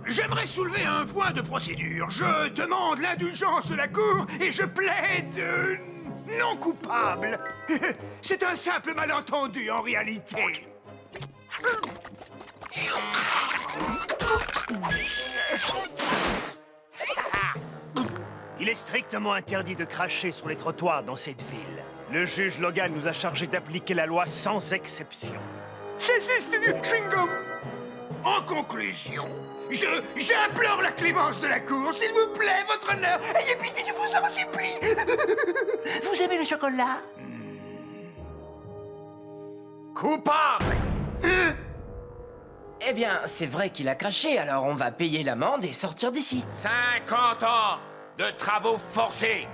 J'aimerais soulever un point de procédure. Je demande l'indulgence de la Cour et je plaide non coupable. C'est un simple malentendu en réalité. Il est strictement interdit de cracher sur les trottoirs dans cette ville. Le juge Logan nous a chargé d'appliquer la loi sans exception. Chewing-gum. En conclusion, j'implore la clémence de la Cour, s'il vous plaît, votre honneur. Ayez pitié, je vous en supplie. Vous aimez le chocolat? Coupable! Eh bien, c'est vrai qu'il a craché, alors on va payer l'amende et sortir d'ici. 50 ans de travaux forcés.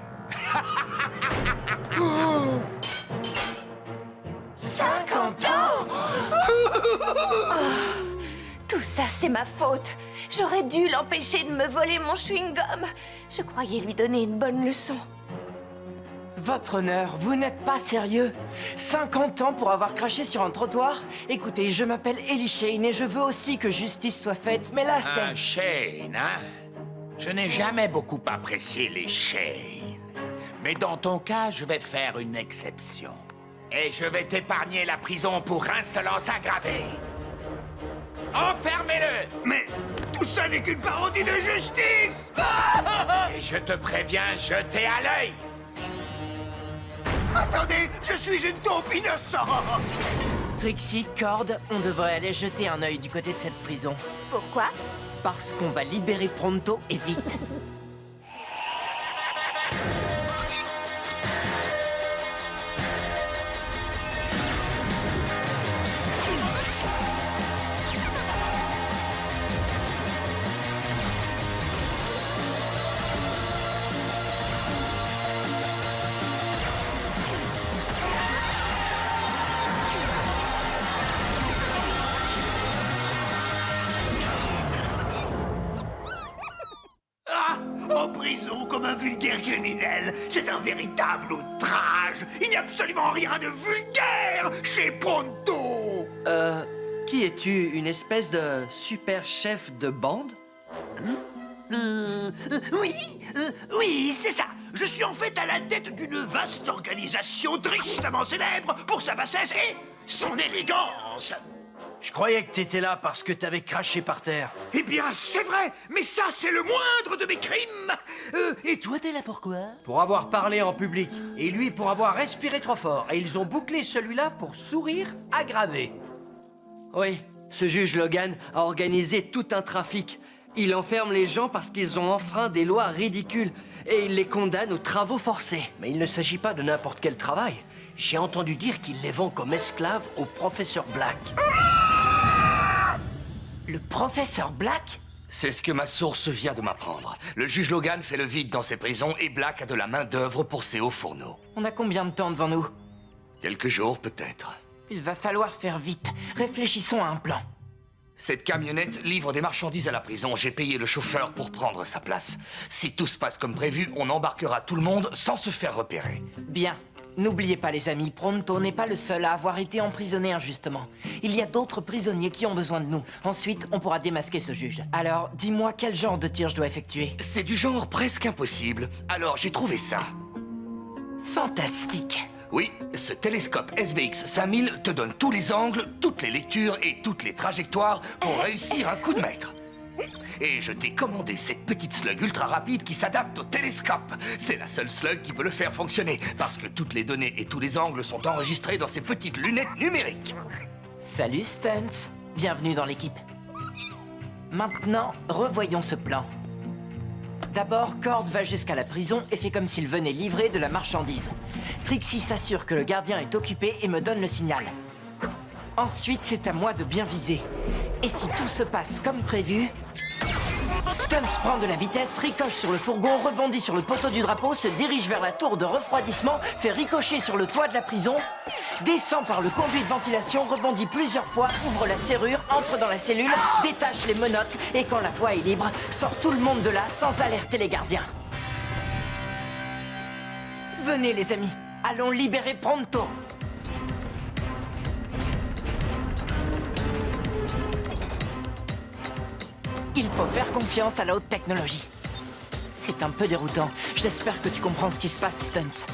50 ans! Tout ça, c'est ma faute. J'aurais dû l'empêcher de me voler mon chewing-gum. Je croyais lui donner une bonne leçon. Votre honneur, vous n'êtes pas sérieux? 50 ans pour avoir craché sur un trottoir? Écoutez, je m'appelle Ellie Shane et je veux aussi que justice soit faite, mais là, c'est... Un Shane, hein? Je n'ai jamais beaucoup apprécié les Shane. Mais dans ton cas, je vais faire une exception. Et je vais t'épargner la prison pour insolence aggravée. Enfermez-le! Mais tout ça n'est qu'une parodie de justice. Et je te préviens, jetez à l'œil! Attendez, je suis une taupe innocente. Trixie, Cord, on devrait aller jeter un œil du côté de cette prison. Pourquoi? Parce qu'on va libérer Pronto et vite. En prison comme un vulgaire criminel. C'est un véritable outrage. Il n'y a absolument rien de vulgaire chez Pronto. Qui es-tu? Une espèce de super chef de bande? Oui, c'est ça. Je suis en fait à la tête d'une vaste organisation tristement célèbre pour sa bassesse et son élégance. Je croyais que t'étais là parce que t'avais craché par terre. Eh bien, c'est vrai, mais ça, c'est le moindre de mes crimes. Et toi, t'es là pourquoi? Pour avoir parlé en public, et lui pour avoir respiré trop fort. Et ils ont bouclé celui-là pour sourire aggravé. Oui, ce juge Logan a organisé tout un trafic. Il enferme les gens parce qu'ils ont enfreint des lois ridicules et il les condamne aux travaux forcés. Mais il ne s'agit pas de n'importe quel travail. J'ai entendu dire qu'il les vend comme esclaves au professeur Black. Le professeur Black? C'est ce que ma source vient de m'apprendre. Le juge Logan fait le vide dans ses prisons et Black a de la main-d'œuvre pour ses hauts fourneaux. On a combien de temps devant nous? Quelques jours, peut-être. Il va falloir faire vite. Réfléchissons à un plan. Cette camionnette livre des marchandises à la prison. J'ai payé le chauffeur pour prendre sa place. Si tout se passe comme prévu, on embarquera tout le monde sans se faire repérer. Bien. N'oubliez pas, les amis, Pronto n'est pas le seul à avoir été emprisonné injustement. Il y a d'autres prisonniers qui ont besoin de nous. Ensuite, on pourra démasquer ce juge. Alors, dis-moi quel genre de tir je dois effectuer. C'est du genre presque impossible. Alors, j'ai trouvé ça. Fantastique. Oui, ce télescope SVX 5000 te donne tous les angles, toutes les lectures et toutes les trajectoires pour réussir un coup de maître. Et je t'ai commandé cette petite slug ultra rapide qui s'adapte au télescope. C'est la seule slug qui peut le faire fonctionner, parce que toutes les données et tous les angles sont enregistrés dans ces petites lunettes numériques. Salut Stunts, bienvenue dans l'équipe. Maintenant, revoyons ce plan. D'abord, Cord va jusqu'à la prison et fait comme s'il venait livrer de la marchandise. Trixie s'assure que le gardien est occupé et me donne le signal. Ensuite, c'est à moi de bien viser. Et si tout se passe comme prévu... Stunts prend de la vitesse, ricoche sur le fourgon, rebondit sur le poteau du drapeau, se dirige vers la tour de refroidissement, fait ricocher sur le toit de la prison, descend par le conduit de ventilation, rebondit plusieurs fois, ouvre la serrure, entre dans la cellule, détache les menottes et quand la voie est libre, sort tout le monde de là sans alerter les gardiens. Venez les amis, allons libérer Pronto. Il faut faire confiance à la haute technologie. C'est un peu déroutant. J'espère que tu comprends ce qui se passe, Stunt.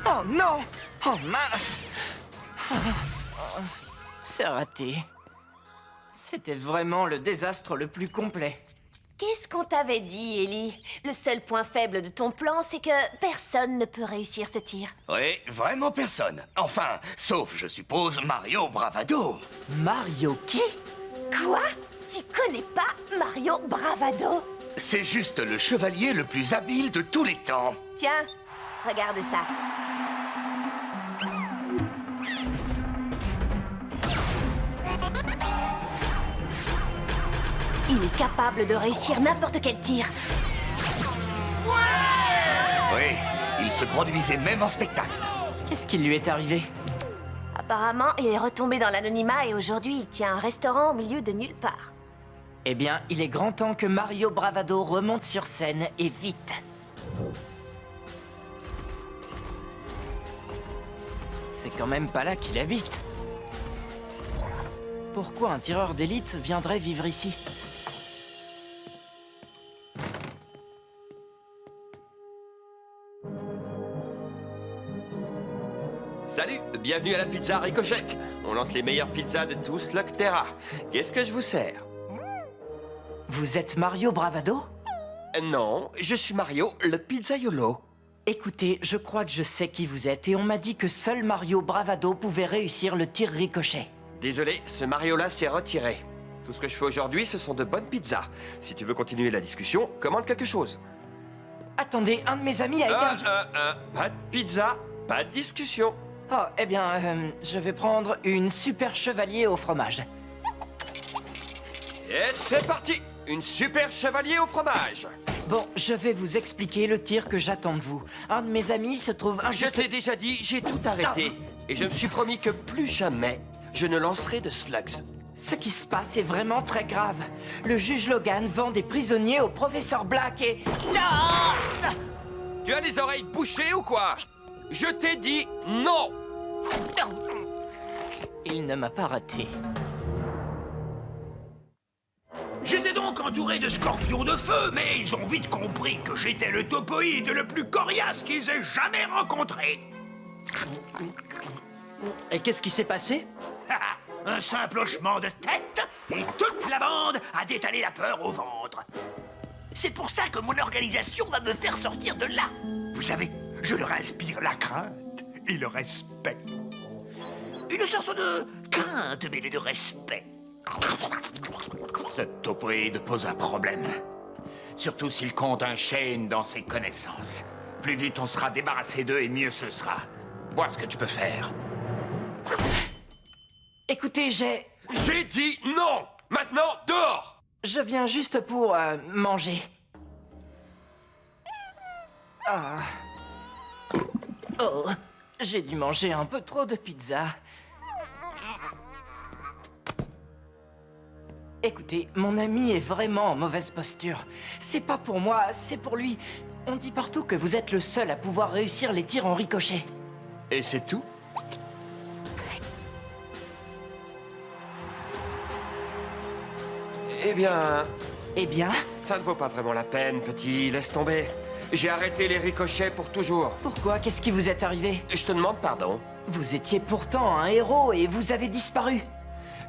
Oh non! Oh mince! C'est raté. C'était vraiment le désastre le plus complet. Qu'est-ce qu'on t'avait dit, Ellie? Le seul point faible de ton plan, c'est que personne ne peut réussir ce tir. Oui, vraiment personne. Enfin, sauf, je suppose, Mario Bravado. Mario qui? Quoi? Tu connais pas Mario Bravado? C'est juste le chevalier le plus habile de tous les temps. Tiens, regarde ça. Il est capable de réussir n'importe quel tir. Oui, il se produisait même en spectacle. Qu'est-ce qui lui est arrivé? Apparemment, il est retombé dans l'anonymat et aujourd'hui, il tient un restaurant au milieu de nulle part. Eh bien, il est grand temps que Mario Bravado remonte sur scène, et vite. C'est quand même pas là qu'il habite. Pourquoi un tireur d'élite viendrait vivre ici? Salut, bienvenue à la pizza Ricochet. On lance les meilleures pizzas de tous Locterra. Qu'est-ce que je vous sers? Vous êtes Mario Bravado? Non, je suis Mario, le pizzaiolo. Écoutez, je crois que je sais qui vous êtes et on m'a dit que seul Mario Bravado pouvait réussir le tir ricochet. Désolé, ce Mario-là s'est retiré. Tout ce que je fais aujourd'hui, ce sont de bonnes pizzas. Si tu veux continuer la discussion, commande quelque chose. Attendez, un de mes amis a été... Pas de pizza, pas de discussion. Oh, eh bien, je vais prendre une super chevalier au fromage. Et c'est parti! Une super chevalier au fromage. Bon, je vais vous expliquer le tir que j'attends de vous. Un de mes amis se trouve Je injuste... t'ai déjà dit, j'ai tout arrêté. Et je me suis promis que plus jamais, je ne lancerai de slugs. Ce qui se passe est vraiment très grave. Le juge Logan vend des prisonniers au professeur Black et... Non! Tu as les oreilles bouchées ou quoi? Je t'ai dit non! Il ne m'a pas raté. J'étais donc entouré de scorpions de feu, mais ils ont vite compris que j'étais le topoïde le plus coriace qu'ils aient jamais rencontré. Et qu'est-ce qui s'est passé? Un simple hochement de tête et toute la bande a détalé la peur au ventre. C'est pour ça que mon organisation va me faire sortir de là. Vous savez, je leur inspire la crainte et le respect. Une sorte de crainte mêlée de respect. Ce topoïde pose un problème. Surtout s'il compte un Shane dans ses connaissances. Plus vite on sera débarrassé d'eux et mieux ce sera. Vois ce que tu peux faire. Écoutez, J'ai dit non! Maintenant, dehors! je viens juste pour manger. Ah. Oh, j'ai dû manger un peu trop de pizza. Écoutez, mon ami est vraiment en mauvaise posture. C'est pas pour moi, c'est pour lui. On dit partout que vous êtes le seul à pouvoir réussir les tirs en ricochet. Et c'est tout? Eh bien, Eh bien, ça ne vaut pas vraiment la peine, petit. Laisse tomber. J'ai arrêté les ricochets pour toujours. pourquoi? Qu'est-ce qui vous est arrivé? Je te demande pardon. Vous étiez pourtant un héros et vous avez disparu.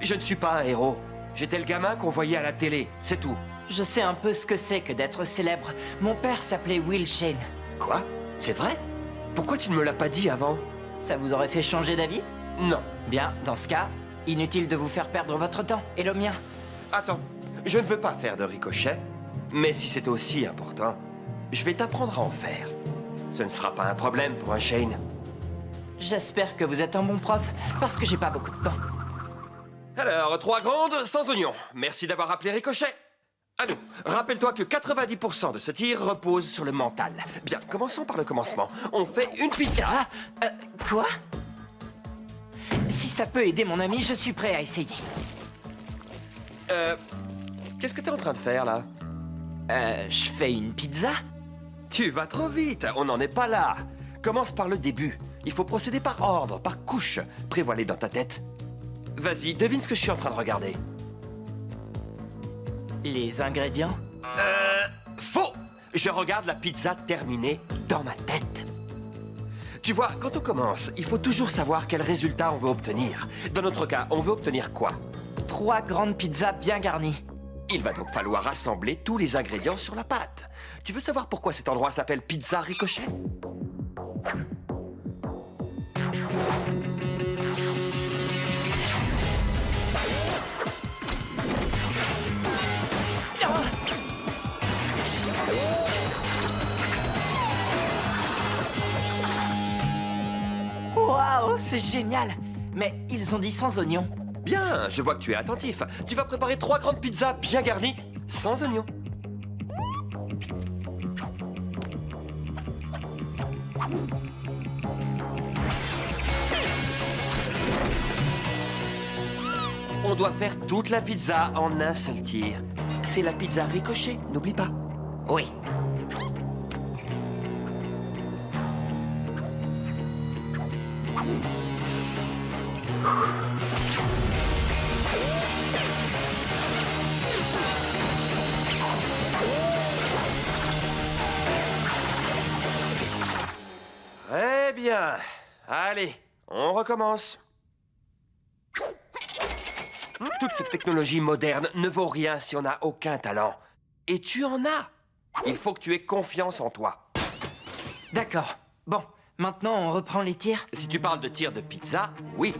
Je ne suis pas un héros. J'étais le gamin qu'on voyait à la télé, c'est tout. Je sais un peu ce que c'est que d'être célèbre. Mon père s'appelait Will Shane. Quoi? C'est vrai? Pourquoi tu ne me l'as pas dit avant? Ça vous aurait fait changer d'avis? Non. Bien, dans ce cas, inutile de vous faire perdre votre temps et le mien. Attends, je ne veux pas faire de ricochet, mais si c'est aussi important, je vais t'apprendre à en faire. Ce ne sera pas un problème pour un Shane. J'espère que vous êtes un bon prof, parce que j'ai pas beaucoup de temps. Alors, 3 grandes sans oignon. Merci d'avoir appelé Ricochet. À nous. Rappelle-toi que 90% de ce tir repose sur le mental. Bien, commençons par le commencement. On fait une pizza. Ah, quoi? Si ça peut aider mon ami, je suis prêt à essayer. Qu'est-ce que t'es en train de faire, là? Je fais une pizza? Tu vas trop vite, on n'en est pas là. Commence par le début. Il faut procéder par ordre, par couche. Prévois-les dans ta tête. Vas-y, devine ce que je suis en train de regarder. Les ingrédients? Faux! Je regarde la pizza terminée dans ma tête. Tu vois, quand on commence, il faut toujours savoir quel résultat on veut obtenir. Dans notre cas, on veut obtenir quoi? 3 grandes pizzas bien garnies. Il va donc falloir assembler tous les ingrédients sur la pâte. Tu veux savoir pourquoi cet endroit s'appelle Pizza Ricochet? Waouh, c'est génial! Mais ils ont dit sans oignons. Bien, je vois que tu es attentif. Tu vas préparer 3 grandes pizzas bien garnies, sans oignons. On doit faire toute la pizza en un seul tir. C'est la pizza Ricochet, n'oublie pas. Oui. Très bien. Allez, on recommence. Toute cette technologie moderne ne vaut rien si on n'a aucun talent. Et tu en as. Il faut que tu aies confiance en toi. D'accord. Bon, maintenant on reprend les tirs. Si tu parles de tir de pizza, oui.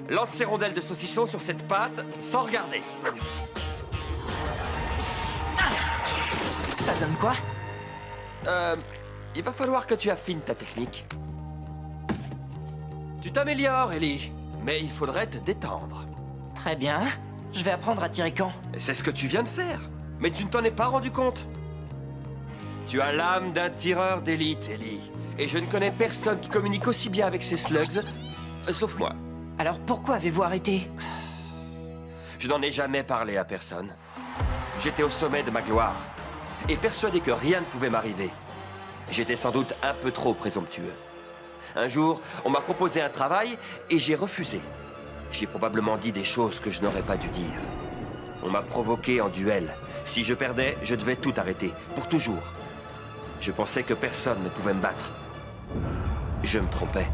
Lance ces rondelles de saucisson sur cette pâte sans regarder. Ça donne quoi? Il va falloir que tu affines ta technique. Tu t'améliores, Ellie, mais il faudrait te détendre. Très bien. Je vais apprendre à tirer quand? Et c'est ce que tu viens de faire, mais tu ne t'en es pas rendu compte. Tu as l'âme d'un tireur d'élite, Ellie. Et je ne connais personne qui communique aussi bien avec ces slugs, sauf moi. Alors pourquoi avez-vous arrêté? Je n'en ai jamais parlé à personne. J'étais au sommet de ma gloire, et persuadé que rien ne pouvait m'arriver. J'étais sans doute un peu trop présomptueux. Un jour, on m'a proposé un travail, et j'ai refusé. J'ai probablement dit des choses que je n'aurais pas dû dire. On m'a provoqué en duel. Si je perdais, je devais tout arrêter, pour toujours. Je pensais que personne ne pouvait me battre. Je me trompais.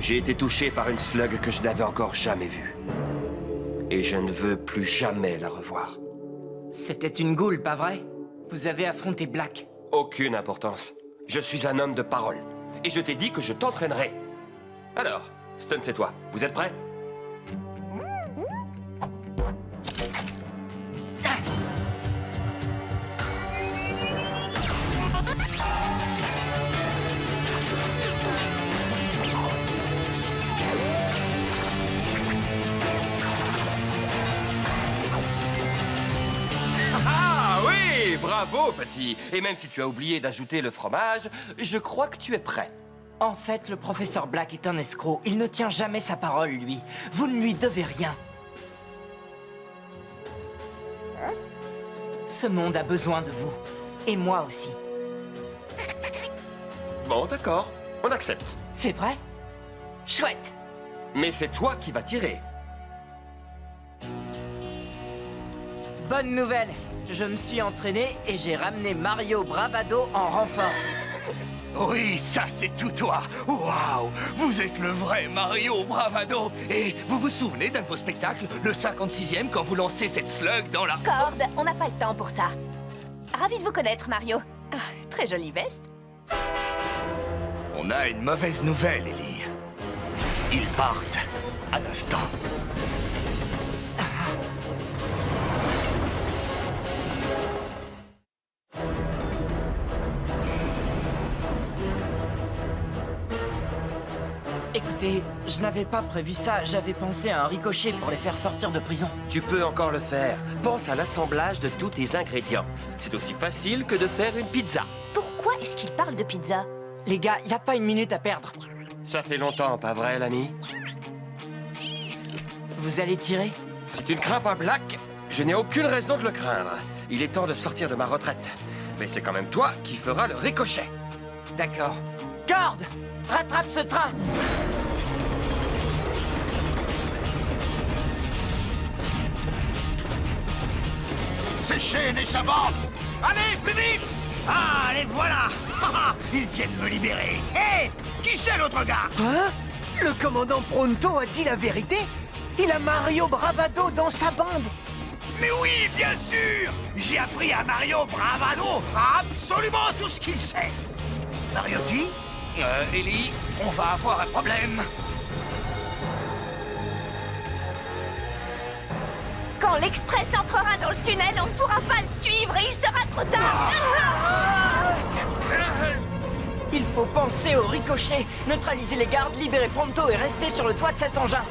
J'ai été touché par une slug que je n'avais encore jamais vue. Et je ne veux plus jamais la revoir. C'était une goule, pas vrai? Vous avez affronté Black. Aucune importance. Je suis un homme de parole. Et je t'ai dit que je t'entraînerai. Alors, Stun, c'est toi. Vous êtes prêts? Ah oui, bravo, petit. Et même si tu as oublié d'ajouter le fromage, je crois que tu es prêt. En fait, le professeur Black est un escroc. Il ne tient jamais sa parole, lui. Vous ne lui devez rien. Ce monde a besoin de vous. Et moi aussi. Bon, d'accord. On accepte. C'est vrai? Chouette! Mais c'est toi qui vas tirer. Bonne nouvelle! Je me suis entraîné et j'ai ramené Mario Bravado en renfort. Oui, ça c'est tout toi. Waouh, vous êtes le vrai Mario Bravado. Et vous vous souvenez d'un de vos spectacles, le 56e, quand vous lancez cette slug dans la... Corde, on n'a pas le temps pour ça. Ravi de vous connaître, Mario. Ah, très jolie veste. On a une mauvaise nouvelle, Ellie. Ils partent à l'instant. Écoutez, je n'avais pas prévu ça. J'avais pensé à un ricochet pour les faire sortir de prison. Tu peux encore le faire. Pense à l'assemblage de tous tes ingrédients. C'est aussi facile que de faire une pizza. Pourquoi est-ce qu'il parle de pizza? Les gars, y a pas une minute à perdre. Ça fait longtemps, pas vrai, l'ami? Vous allez tirer? Si tu ne crains pas Black, je n'ai aucune raison de le craindre. il est temps de sortir de ma retraite. Mais c'est quand même toi qui feras le ricochet. D'accord. Cord! Rattrape ce train! C'est Shane et sa bande. Allez, plus vite. Ah, les voilà. Ils viennent me libérer. Hé, qui c'est l'autre gars? Hein? Le commandant Pronto a dit la vérité? Il a Mario Bravado dans sa bande! Mais oui, bien sûr. J'ai appris à Mario Bravado absolument tout ce qu'il sait. Mario qui? Ellie, on va avoir un problème. Quand l'Express entrera dans le tunnel, on ne pourra pas le suivre et il sera trop tard. Il faut penser au ricochet, neutraliser les gardes, libérer Pronto et rester sur le toit de cet engin.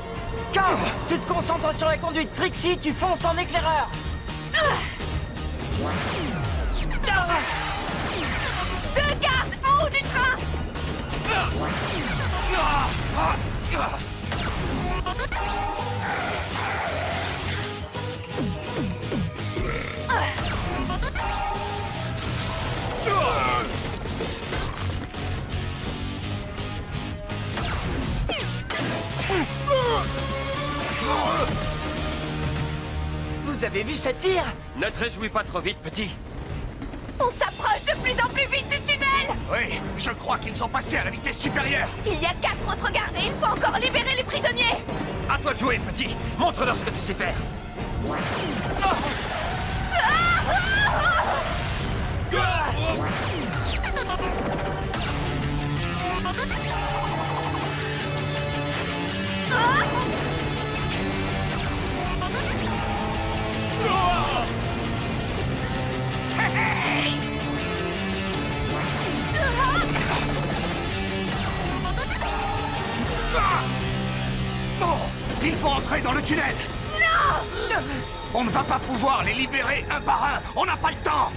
Cord, tu te concentres sur la conduite. Trixie, tu fonces en éclaireur. Deux gardes en haut du train. Vous avez vu ce tir? Ne te réjouis pas trop vite, petit. On s'approche de plus en plus vite du tunnel. Oui, je crois qu'ils sont passés à la vitesse supérieure. Il y a 4 autres gardes et il faut encore libérer les prisonniers. À toi de jouer, petit. Montre-leur ce que tu sais faire. Oh, il faut entrer dans le tunnel. Non. On ne va pas pouvoir les libérer un par un. On n'a pas le temps.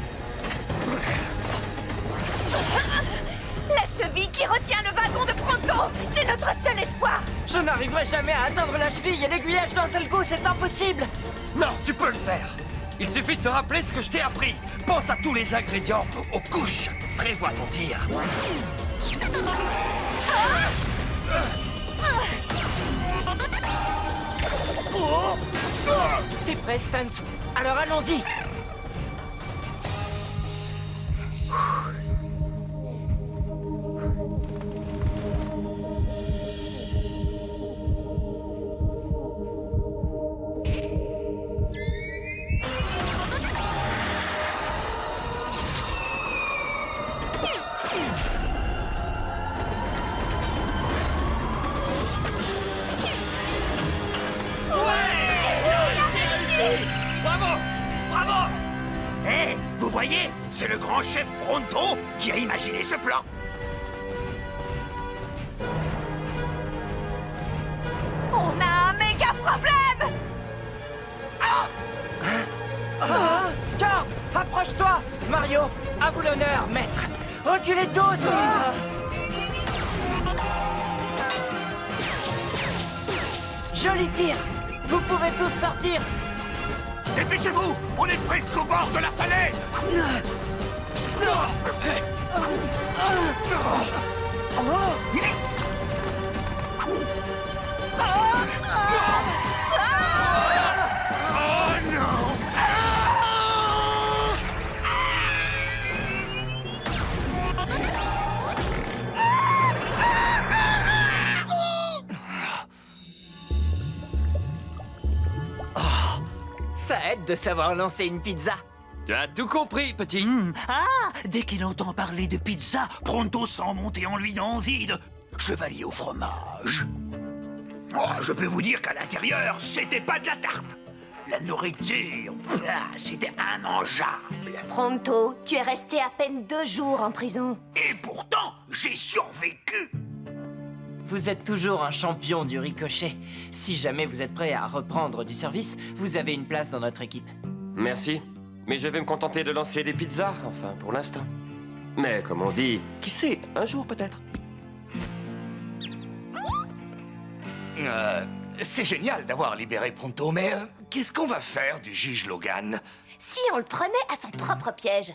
La cheville qui retient le wagon de Pronto, c'est notre seul espoir. Je n'arriverai jamais à atteindre la cheville et l'aiguillage d'un seul coup, c'est impossible. Non, tu peux le faire. Il suffit de te rappeler ce que je t'ai appris. Pense à tous les ingrédients, aux couches. Prévois ton tir. T'es prêt, Stuntz? Alors allons-y. Bravo! Bravo! Hé, vous voyez? C'est le grand chef Pronto qui a imaginé ce plan. On a un méga problème. Cord, approche-toi. Mario, à vous l'honneur, maître. Reculez tous. Joli tir. Vous pouvez tous sortir. Dépêchez-vous! On est presque au bord de la falaise! Oh non! Ça aide de savoir lancer une pizza. Tu as tout compris, petit. Ah! Dès qu'il entend parler de pizza, Pronto sent monter en lui l'envie de chevalier au fromage. Oh, je peux vous dire qu'à l'intérieur, c'était pas de la tarte. La nourriture, c'était immangeable. Pronto, tu es resté à peine 2 jours en prison. Et pourtant, j'ai survécu. Vous êtes toujours un champion du ricochet. Si jamais vous êtes prêt à reprendre du service, vous avez une place dans notre équipe. Merci. Mais je vais me contenter de lancer des pizzas, enfin, pour l'instant. Mais comme on dit, qui sait, un jour peut-être. C'est génial d'avoir libéré Pronto, mais qu'est-ce qu'on va faire du juge Logan? Si on le prenait à son propre piège.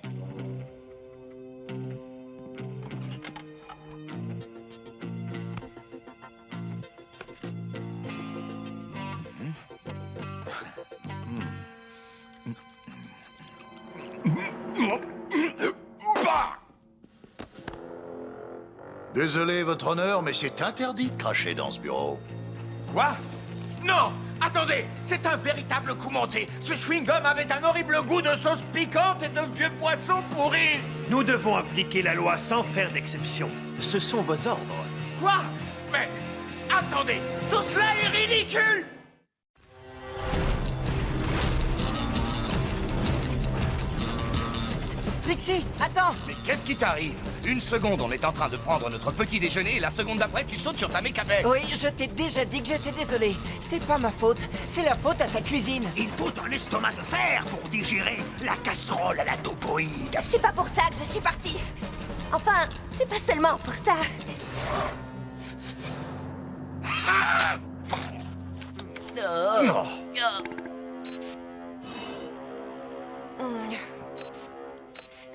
Désolé, votre honneur, mais c'est interdit de cracher dans ce bureau. Quoi? Non! Attendez! C'est un véritable coup monté! Ce chewing-gum avait un horrible goût de sauce piquante et de vieux poissons pourris! Nous devons appliquer la loi sans faire d'exception. Ce sont vos ordres. Quoi? Mais... attendez! Tout cela est ridicule! Trixie, attends! Mais qu'est-ce qui t'arrive? Une seconde, on est en train de prendre notre petit déjeuner et la seconde d'après, tu sautes sur ta mécabête. Oui, je t'ai déjà dit que j'étais désolé. C'est pas ma faute, c'est la faute à sa cuisine. Il faut un estomac de fer pour digérer la casserole à la topoïde. C'est pas pour ça que je suis partie. Enfin, c'est pas seulement pour ça. Non.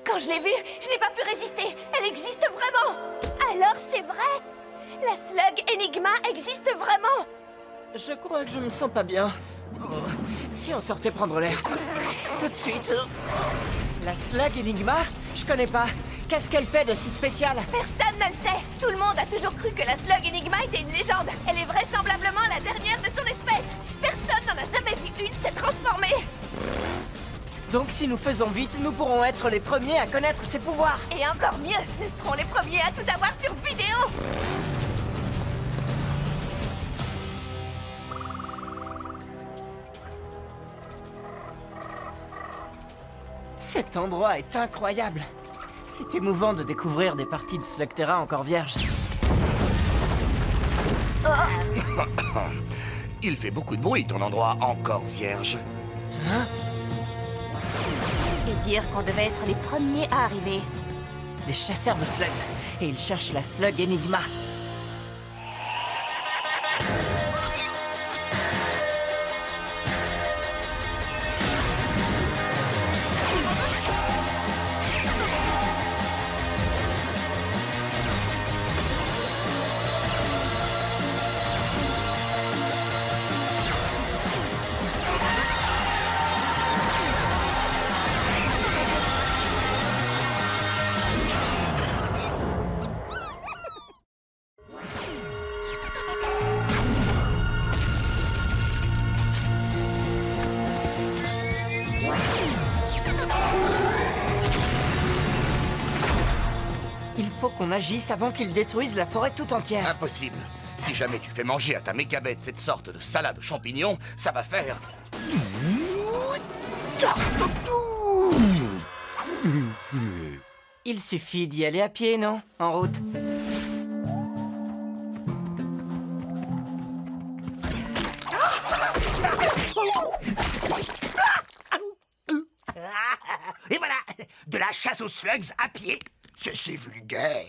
Quand je l'ai vue, je n'ai pas pu résister. Elle existe vraiment. Alors c'est vrai. La slug Enigma existe vraiment. Je crois que je me sens pas bien. Si on sortait prendre l'air. Tout de suite. La slug Enigma? Je connais pas. Qu'est-ce qu'elle fait de si spécial? Personne ne le sait. Tout le monde a toujours cru que la slug Enigma était une légende. Elle est vraisemblablement la dernière de son espèce. Personne n'en a jamais vu une se transformer. Donc si nous faisons vite, nous pourrons être les premiers à connaître ses pouvoirs. Et encore mieux, nous serons les premiers à tout avoir sur vidéo. Cet endroit est incroyable. C'est émouvant de découvrir des parties de Slugterra encore vierges. Il fait beaucoup de bruit, ton endroit encore vierge. Et dire qu'on devait être les premiers à arriver. Des chasseurs de slugs. Et ils cherchent la slug Enigma. Il faut qu'on agisse avant qu'ils détruisent la forêt tout entière. Impossible. Si jamais tu fais manger à ta mécabête cette sorte de salade aux champignons, ça va faire... Il suffit d'y aller à pied, non? En route. Et voilà, de la chasse aux slugs à pied. C'est vulgaire.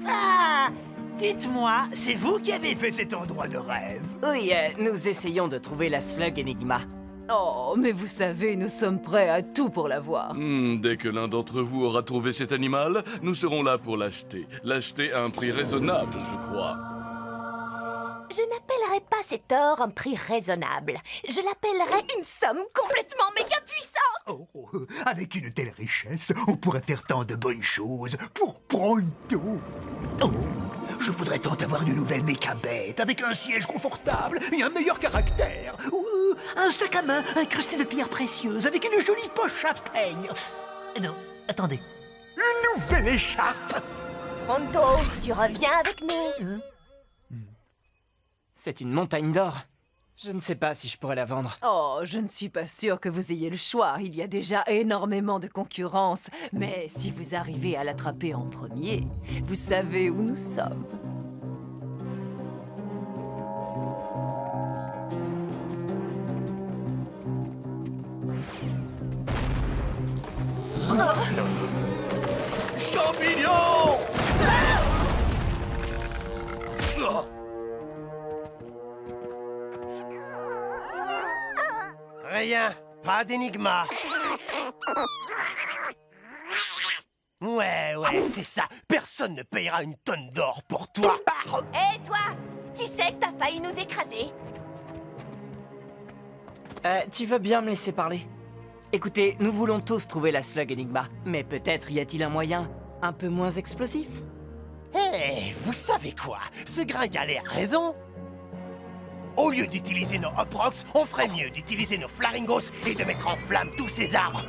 Ah, dites-moi, c'est vous qui avez fait cet endroit de rêve? Oui, nous essayons de trouver la slug Enigma. Oh, mais vous savez, nous sommes prêts à tout pour la voir. Dès que l'un d'entre vous aura trouvé cet animal, nous serons là pour l'acheter. L'acheter à un prix raisonnable, je crois. Je n'appellerais pas cet or un prix raisonnable. Je l'appellerais une somme complètement méga puissante. Oh, avec une telle richesse, on pourrait faire tant de bonnes choses pour pronto. Oh, je voudrais tant avoir une nouvelle mécabête avec un siège confortable et un meilleur caractère. Ou un sac à main incrusté de pierres précieuses avec une jolie poche à peigne. Non, attendez. Une nouvelle écharpe. Pronto, tu reviens avec nous. C'est une montagne d'or. Je ne sais pas si je pourrais la vendre. Oh, je ne suis pas sûre que vous ayez le choix. Il y a déjà énormément de concurrence. Mais si vous arrivez à l'attraper en premier, vous savez où nous sommes. Champignons! rien. Pas d'énigma. Ouais, c'est ça. Personne ne payera une tonne d'or pour toi. Hé, toi! Tu sais que t'as failli nous écraser. Tu veux bien me laisser parler? Écoutez, nous voulons tous trouver la Slug Enigma, mais peut-être y a-t-il un moyen un peu moins explosif? Hé, vous savez quoi? Ce gringalet a raison. Au lieu d'utiliser nos Hop Rocks, on ferait mieux d'utiliser nos Flaringos et de mettre en flamme tous ces arbres.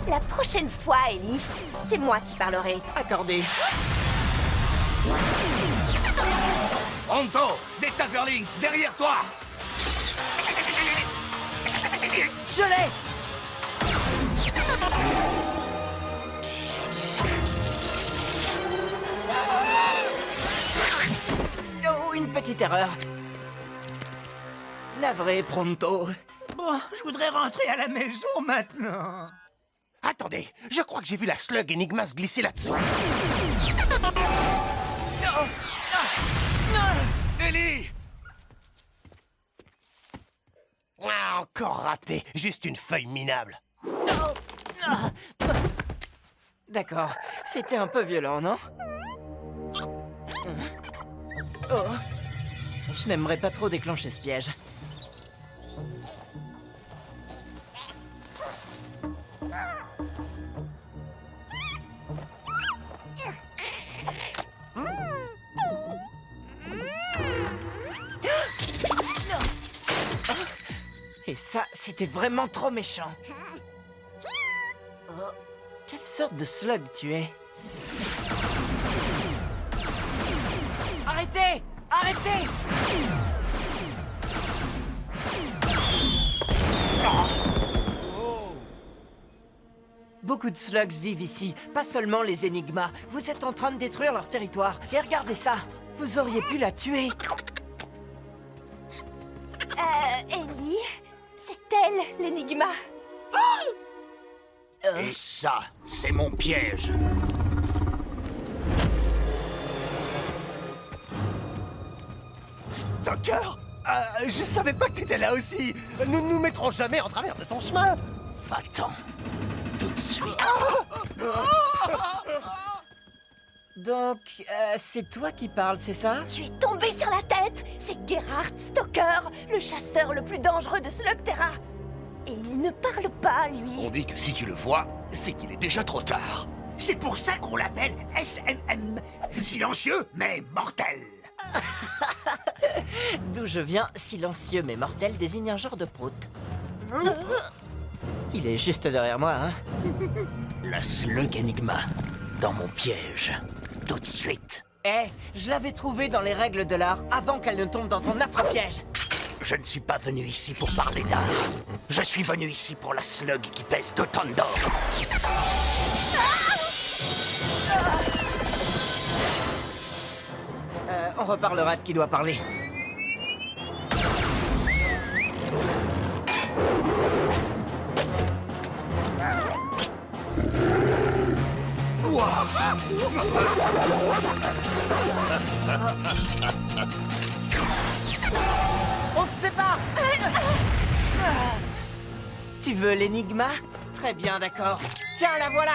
La prochaine fois, Ellie, c'est moi qui parlerai. Accordé. Pronto, des Taverlings, derrière toi! Je l'ai! Oh, une petite erreur. Navré, Pronto. Bon, je voudrais rentrer à la maison maintenant. Attendez, je crois que j'ai vu la Slug Enigma se glisser là-dessous. Ellie! Ah, encore raté. Juste une feuille minable. D'accord, c'était un peu violent, non? Oh, je n'aimerais pas trop déclencher ce piège. Et ça, c'était vraiment trop méchant. Oh, quelle sorte de slug tu es? Arrêtez! Arrêtez! Beaucoup de slugs vivent ici, pas seulement les Enigmas. Vous êtes en train de détruire leur territoire. Et regardez ça! Vous auriez pu la tuer! Ellie, c'est elle, l'énigma. Et ça, c'est mon piège. Stalker, je savais pas que t'étais là aussi. Nous ne nous mettrons jamais en travers de ton chemin. Va-t'en. Tout de suite. Donc, c'est toi qui parles, c'est ça? Tu es tombé sur la tête. C'est Gerhard Stalker, le chasseur le plus dangereux de Slugterra. Et il ne parle pas, lui. On dit que si tu le vois, c'est qu'il est déjà trop tard. C'est pour ça qu'on l'appelle SMM. Silencieux, mais mortel. D'où je viens, silencieux mais mortel désigne un genre de prout. Il est juste derrière moi, hein? La Slug Enigma, dans mon piège. Tout de suite. Eh, je l'avais trouvée dans les règles de l'art avant qu'elle ne tombe dans ton affreux piège. Je ne suis pas venu ici pour parler d'art. Je suis venu ici pour la slug qui pèse 2 tonnes d'or. On reparlera de qui doit parler. On se sépare. Tu veux l'énigma? Très bien, d'accord. Tiens, la voilà.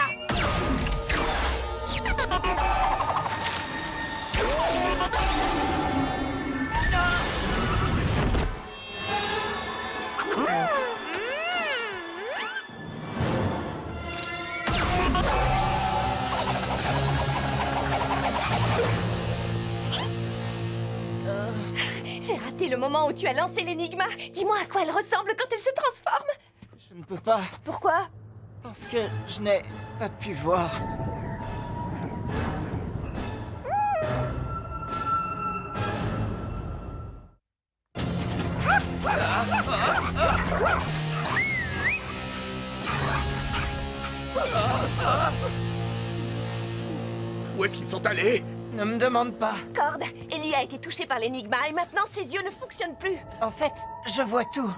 J'ai raté le moment où tu as lancé l'énigma. Dis-moi à quoi elle ressemble quand elle se transforme. Je ne peux pas, Pourquoi? parce que je n'ai pas pu voir. Où est-ce qu'ils sont allés? Ne me demande pas. Cord, Ellie a été touchée par l'énigma et maintenant ses yeux ne fonctionnent plus. En fait, je vois tout.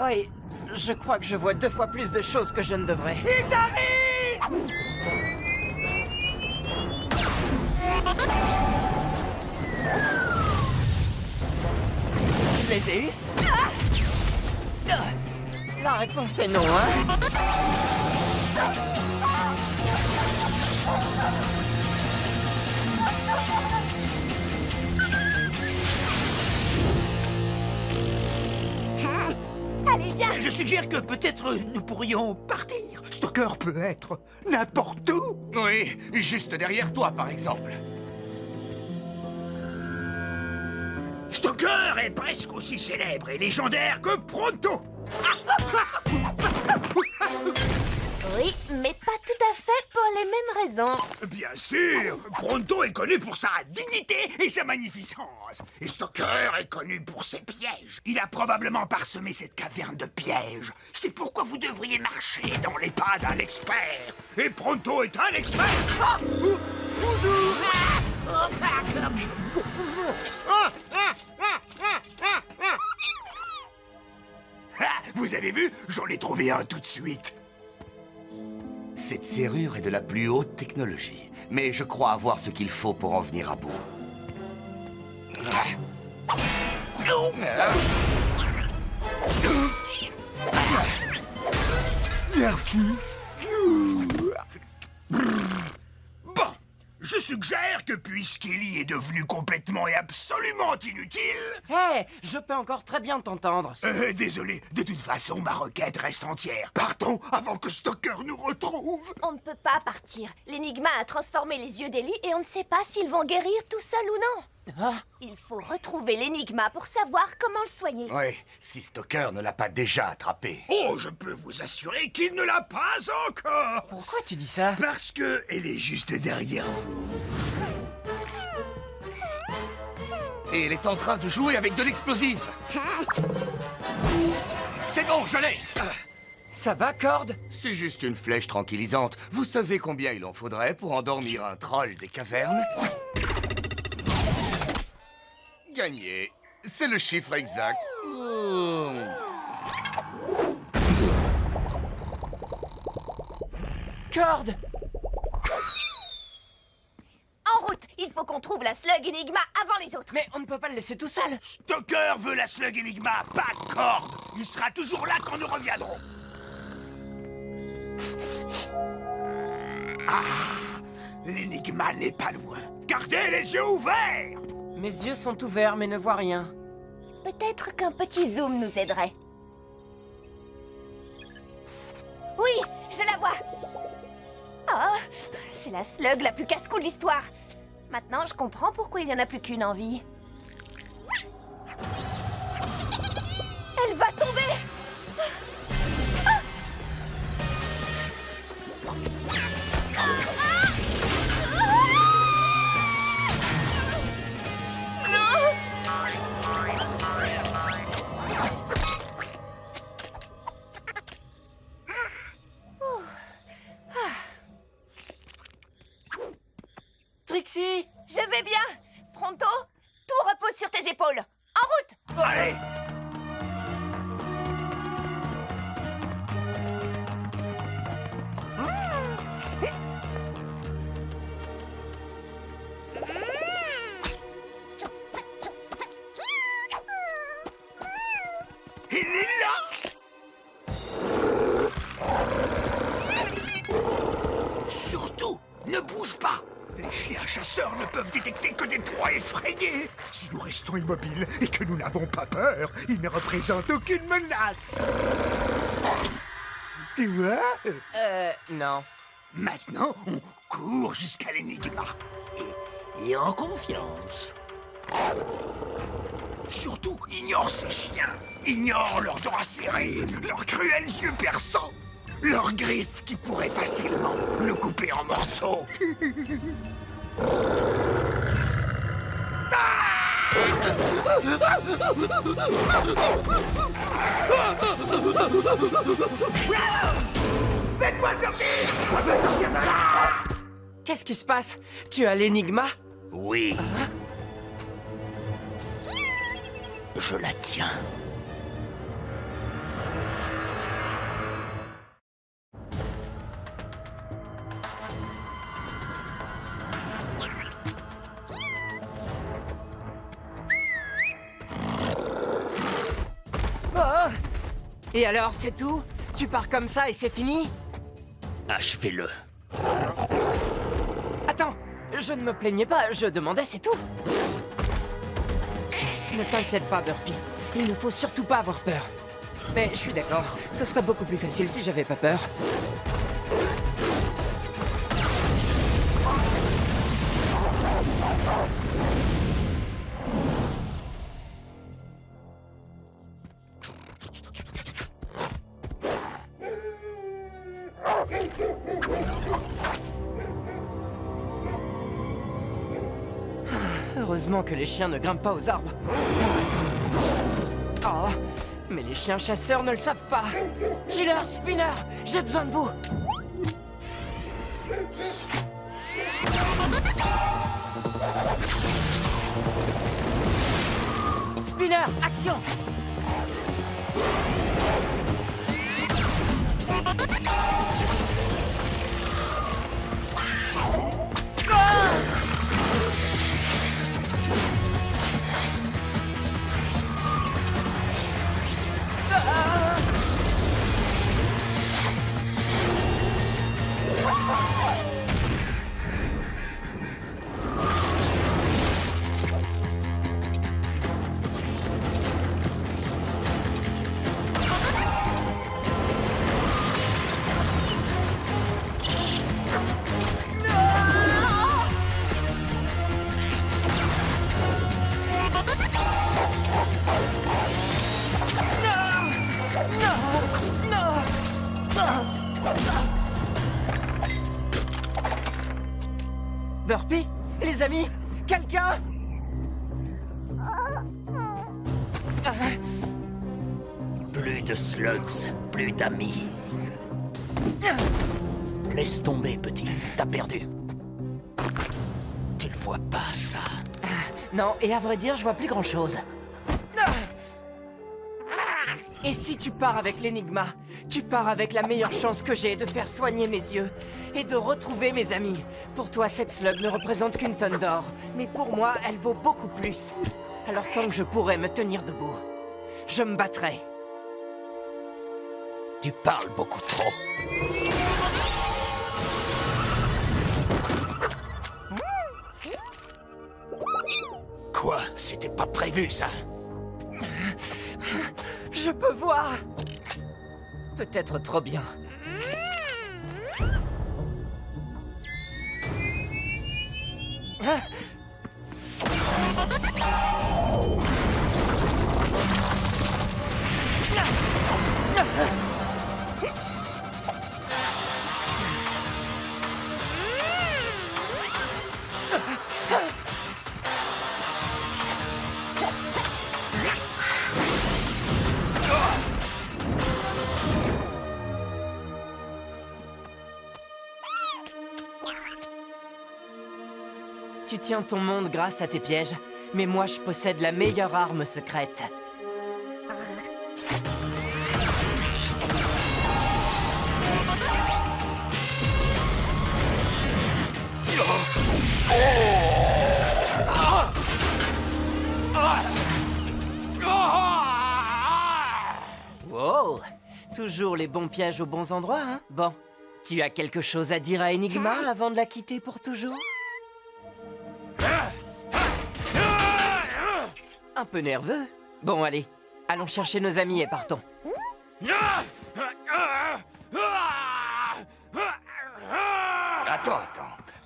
Oui, je crois que je vois 2 fois plus de choses que je ne devrais. Ils arrivent! Je les ai eus. La réponse est non, hein? Allez, viens. Je suggère que peut-être nous pourrions partir. Stoker peut être n'importe où. Oui, juste derrière toi, par exemple. Stoker est presque aussi célèbre et légendaire que Pronto. Oui, mais pas tout à fait pour les mêmes raisons. Bien sûr, Pronto est connu pour sa dignité et sa magnificence. Et Stoker est connu pour ses pièges. Il a probablement parsemé cette caverne de pièges. C'est pourquoi vous devriez marcher dans les pas d'un expert. Et Pronto est un expert. Ah, vous avez vu? J'en ai trouvé un tout de suite. Cette serrure est de la plus haute technologie, mais je crois avoir ce qu'il faut pour en venir à bout. Merci. Bon, je suggère que puisqu'Ellie est devenue complètement et absolument inutile... Hé, je peux encore très bien t'entendre. Désolé, de toute façon, ma requête reste entière. Partons avant que Stoker nous retrouve. On ne peut pas partir. L'énigma a transformé les yeux d'Ellie et on ne sait pas s'ils vont guérir tout seuls ou non. Il faut retrouver l'énigma pour savoir comment le soigner. Oui, si Stoker ne l'a pas déjà attrapé. Oh, je peux vous assurer qu'il ne l'a pas encore. Pourquoi tu dis ça? Parce que elle est juste derrière vous. Et elle est en train de jouer avec de l'explosif. C'est bon, je l'ai. Ça va, Cord? C'est juste une flèche tranquillisante. Vous savez combien il en faudrait pour endormir un troll des cavernes? Gagné. C'est le chiffre exact. Cord! En route. Il faut qu'on trouve la slug énigma avant les autres. Mais on ne peut pas le laisser tout seul. Stoker veut la slug énigma, pas Cord. Il sera toujours là quand nous reviendrons. Ah, l'énigma n'est pas loin. Gardez les yeux ouverts. Mes yeux sont ouverts mais ne voient rien. Peut-être qu'un petit zoom nous aiderait. Oui, je la vois. Oh, c'est la slug la plus casse-cou de l'histoire. Maintenant, je comprends pourquoi il n'y en a plus qu'une en vie. Elle va tomber. Trixie! Je vais bien. Pronto, tout repose sur tes épaules. En route. Allez. Il est là. Surtout, ne bouge pas. Les chiens chasseurs ne peuvent détecter que des proies effrayées. Si nous restons immobiles et que nous n'avons pas peur, ils ne représentent aucune menace. Tu vois? Non. Maintenant, on court jusqu'à l'énigma. Et en confiance. Surtout, ignore ces chiens. Ignore leurs dents acérées, leurs cruels yeux perçants, leurs griffes qui pourraient facilement nous couper en morceaux. Qu'est-ce qui se passe? Tu as l'énigma? Oui. Je la tiens. Oh! Et alors, c'est tout? Tu pars comme ça et c'est fini? Achevez-le. Attends, je ne me plaignais pas, je demandais, c'est tout. Ne t'inquiète pas, Burpee. Il ne faut surtout pas avoir peur. Mais je suis d'accord, ce serait beaucoup plus facile si j'avais pas peur. Heureusement que les chiens ne grimpent pas aux arbres. Oh, mais les chiens chasseurs ne le savent pas. Chiller, Spinner, j'ai besoin de vous. Spinner, action! Burpee? Les amis? Quelqu'un? Plus de slugs, plus d'amis. Laisse tomber, petit. T'as perdu. Tu le vois pas, ça? Non, et à vrai dire, je vois plus grand-chose. Et si tu pars avec l'énigma, tu pars avec la meilleure chance que j'ai de faire soigner mes yeux et de retrouver mes amis. Pour toi, cette slug ne représente qu'une tonne d'or, mais pour moi, elle vaut beaucoup plus. Alors tant que je pourrai me tenir debout, je me battrai. Tu parles beaucoup trop. Quoi? C'était pas prévu, ça? Je peux voir. Peut-être trop bien. Tu tiens ton monde grâce à tes pièges, mais moi je possède la meilleure arme secrète. Wow! Toujours les bons pièges aux bons endroits, hein? Bon, tu as quelque chose à dire à Enigma avant de la quitter pour toujours? Un peu nerveux? Bon, allez, allons chercher nos amis et partons. Attends.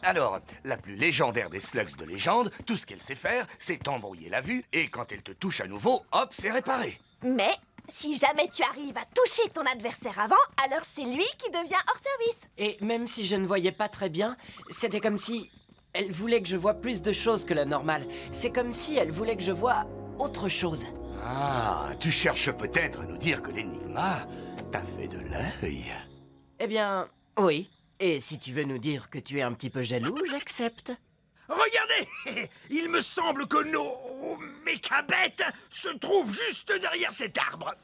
Alors, la plus légendaire des slugs de légende, tout ce qu'elle sait faire, c'est t'embrouiller la vue, et quand elle te touche à nouveau, hop, c'est réparé. Mais si jamais tu arrives à toucher ton adversaire avant, alors c'est lui qui devient hors service. Et même si je ne voyais pas très bien, c'était comme si elle voulait que je voie plus de choses que la normale. C'est comme si elle voulait que je voie autre chose. Ah, tu cherches peut-être à nous dire que l'énigma t'as fait de l'œil. Eh bien, oui. Et si tu veux nous dire que tu es un petit peu jaloux, j'accepte. Regardez! Il me semble que nos mécabêtes se trouvent juste derrière cet arbre.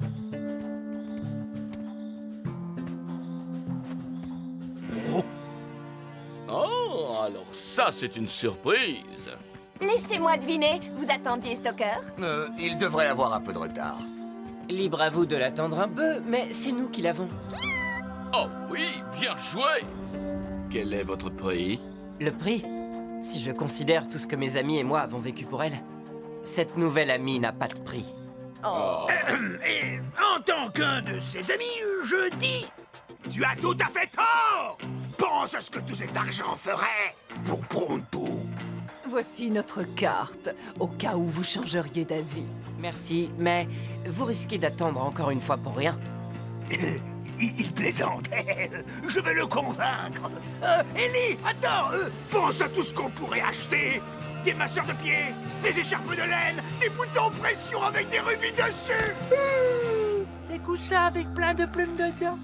Oh, alors ça, c'est une surprise. Laissez-moi deviner, vous attendiez Stoker? Il devrait avoir un peu de retard. Libre à vous de l'attendre un peu, mais c'est nous qui l'avons. Oh oui, bien joué. Quel est votre prix? Le prix? Si je considère tout ce que mes amis et moi avons vécu pour elle, cette nouvelle amie n'a pas de prix. Et en tant qu'un de ses amis, je dis... Tu as tout à fait tort! Pense à ce que tout cet argent ferait pour Pronto. Voici notre carte, au cas où vous changeriez d'avis. Merci, mais vous risquez d'attendre encore une fois pour rien. Il plaisante. Je vais le convaincre. Ellie, attends. Pense à tout ce qu'on pourrait acheter. Des masseurs de pieds, des écharpes de laine, des boutons pression avec des rubis dessus. Des coussins avec plein de plumes dedans.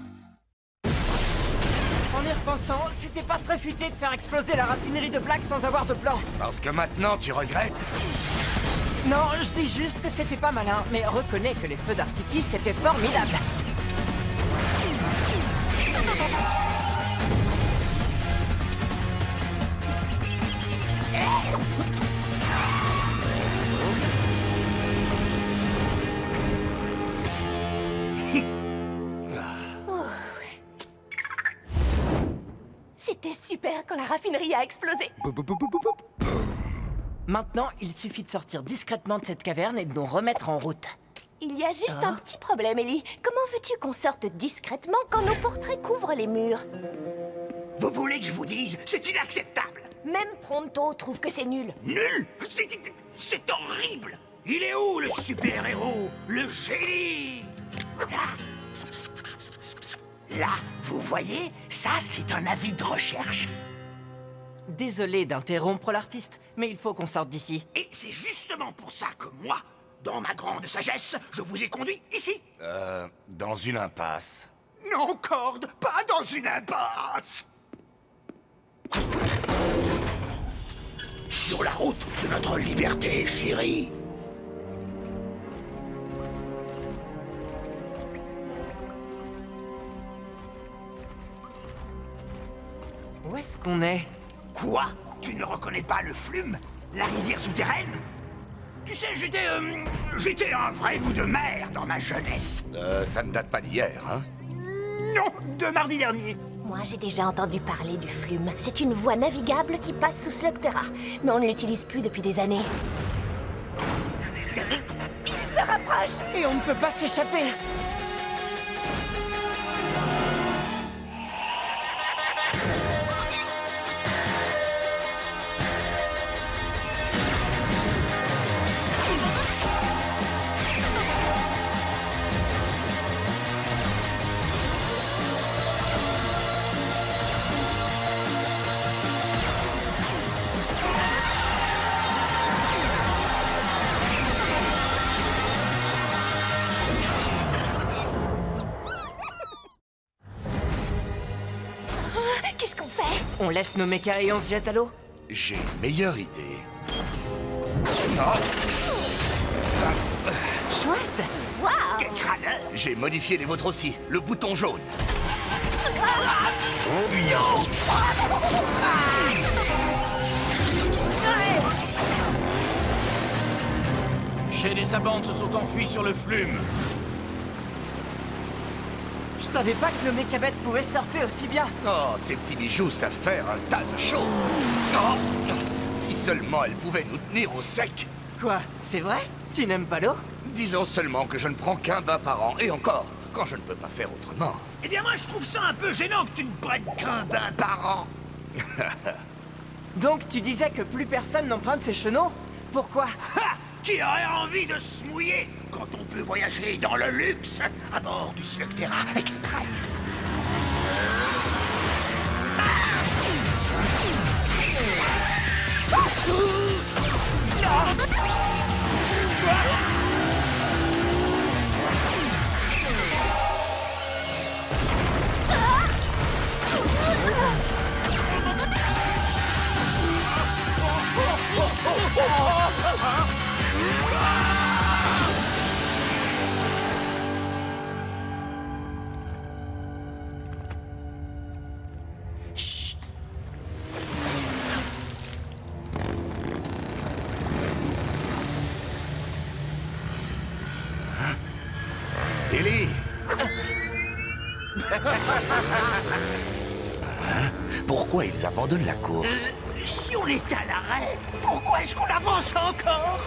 En y repensant, c'était pas très futé de faire exploser la raffinerie de Black sans avoir de plan. Parce que maintenant, tu regrettes? Non, je dis juste que c'était pas malin, mais reconnais que les feux d'artifice étaient formidables. C'était super quand la raffinerie a explosé. Maintenant, il suffit de sortir discrètement de cette caverne et de nous remettre en route. Il y a juste un petit problème, Ellie. Comment veux-tu qu'on sorte discrètement quand nos portraits couvrent les murs? Vous voulez que je vous dise? C'est inacceptable. Même Pronto trouve que c'est nul. Nul? C'est horrible. Il est où le super-héros? Le génie? Là, vous voyez? Ça, c'est un avis de recherche. Désolé d'interrompre l'artiste, mais il faut qu'on sorte d'ici. Et c'est justement pour ça que moi, dans ma grande sagesse, je vous ai conduit ici. Dans une impasse. Non, Cord, pas dans une impasse. Sur la route de notre liberté, chérie. Où est-ce qu'on est? Quoi? Tu ne reconnais pas le Flume? La rivière souterraine? Tu sais, j'étais un vrai loup de mer dans ma jeunesse. Ça ne date pas d'hier, hein? Non, de mardi dernier. Moi, j'ai déjà entendu parler du Flume. C'est une voie navigable qui passe sous Slugterra, mais on ne l'utilise plus depuis des années. Il se rapproche! Et on ne peut pas s'échapper! Qu'est-ce qu'on fait? On laisse nos mechas et on se jette à l'eau? J'ai une meilleure idée. Chouette! Waouh! Quel crâneur! J'ai modifié les vôtres aussi. Le bouton jaune. Shane et sa bande se sont enfuis sur le Flume. Je savais pas que nos mécabettes pouvaient surfer aussi bien. Oh, ces petits bijoux savent faire un tas de choses. Oh, si seulement elles pouvaient nous tenir au sec. Quoi? C'est vrai? Tu n'aimes pas l'eau? Disons seulement que je ne prends qu'un bain par an, et encore, quand je ne peux pas faire autrement. Eh bien, moi, je trouve ça un peu gênant que tu ne prennes qu'un bain par an. Donc tu disais que plus personne n'emprunte ces chenaux? Pourquoi? Ha! Qui aurait envie de se mouiller quand on peut voyager dans le luxe à bord du Slugterra Express? Pourquoi ils abandonnent la course? Si on est à l'arrêt, pourquoi est-ce qu'on avance encore?